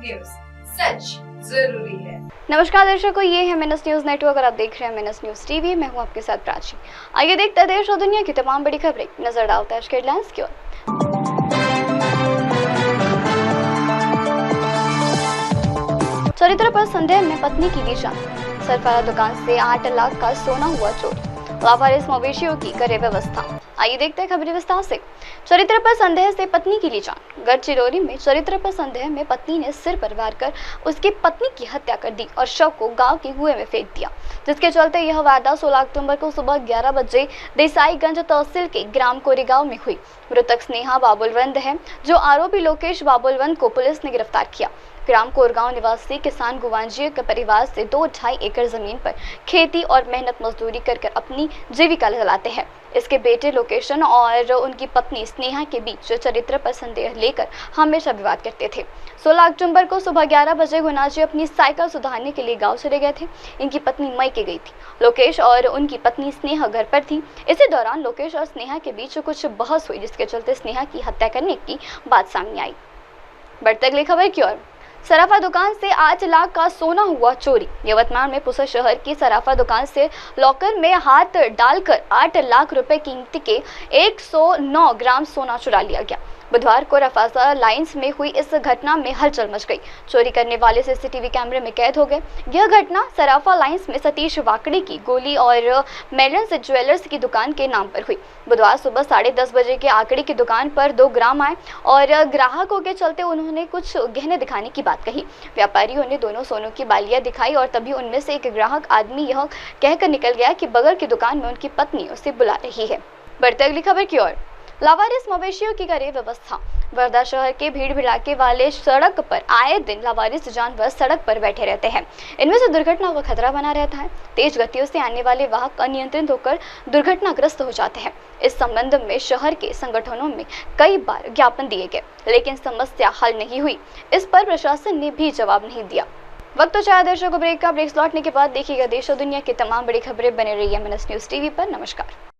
News, सच जरूरी है। नमस्कार दर्शकों, ये है MNS न्यूज नेटवर्क और आप देख रहे हैं MNS न्यूज टीवी। मैं हूं आपके साथ प्राची। आइए देखते हैं देश और दुनिया की तमाम बड़ी खबरें। नजर डालते हैं आज के हेडलाइंस की ओर। चरित्र पर संदेह में पत्नी की ली जान। सरफराज दुकान से 8 लाख का सोना हुआ चोरी। लावारिस मवेशियों की करे व्यवस्था। आइए देखते हैं खबरें विस्तार से। चरित्र पर संदेह से पत्नी की ली जान। गढ़चिरौली में चरित्र पर संदेह में पत्नी ने सिर पर वार कर उसकी पत्नी की हत्या कर दी और शव को गांव के कुएं में फेंक दिया, जिसके चलते यह वारदात 16 अक्टूबर को सुबह 11 बजे देसाईगंज तहसील के ग्राम कोरेगांव में हुई। मृतक स्नेहा बाबुलवंत है, जो आरोपी लोकेश बाबुलवंत को पुलिस ने गिरफ्तार किया। ग्राम कोरगांव निवासी किसान गुवांजी के परिवार से 2-2.5 एकड़ जमीन पर खेती और मेहनत मजदूरी कर अपनी जीविका चलाते हैं। इसके बेटे लोकेशन और उनकी पत्नी स्नेहा के बीच चरित्र पर संदेह लेकर हमेशा विवाद करते थे। 16 अक्टूबर को सुबह 11 बजे गुनाजी अपनी साइकिल सुधारने के लिए गांव चले गए थे। इनकी पत्नी मायके गई थी। लोकेश और उनकी पत्नी स्नेहा घर पर थी। इसी दौरान लोकेश और स्नेहा के बीच कुछ बहस हुई, जिसके चलते स्नेहा की हत्या करने की बात सामने आई। बढ़ते अगली खबर की ओर। सराफा दुकान से 8 लाख का सोना हुआ चोरी। यवतमाल में पुसद शहर की सराफा दुकान से लॉकर में हाथ डालकर 8 लाख रुपए कीमत के 109 ग्राम सोना चुरा लिया गया। बुधवार को रफासा लाइंस में हुई इस घटना में हलचल मच गई। चोरी करने वाले सीसीटीवी कैमरे में कैद हो गए। यह घटना सराफा लाइंस में सतीश वाकड़ी की गोली और मेलन्स ज्वेलर्स की दुकान के नाम पर हुई। बुधवार सुबह 10:30 बजे के आकड़ी की दुकान पर 2 ग्राम आए और ग्राहकों के चलते उन्होंने कुछ गहने दिखाने की बात कही। व्यापारियों ने दोनों सोनों की बालियां दिखाई और तभी उनमें से एक ग्राहक आदमी यह कहकर निकल गया कि बगल की दुकान में उनकी पत्नी उसे बुला रही है। बढ़ते अगली खबर की ओर। लावारिस मवेशियों की करे व्यवस्था। वर्धा शहर के भीड़ भिड़ाके वाले सड़क पर आए दिन लावारिस जानवर सड़क पर बैठे रहते हैं। इनमें से दुर्घटना का खतरा बना रहता है। तेज गतियों से आने वाले वाहन अनियंत्रित होकर दुर्घटनाग्रस्त हो जाते हैं। इस संबंध में शहर के संगठनों में कई बार ज्ञापन दिए गए, लेकिन समस्या हल नहीं हुई। इस पर प्रशासन ने भी जवाब नहीं दिया। वक्त तो चाहे दर्शकों ब्रेक का। ब्रेक लौटने के बाद देखिएगा देश और दुनिया की तमाम बड़ी खबरें। बने रही MNS न्यूज टीवी पर। नमस्कार।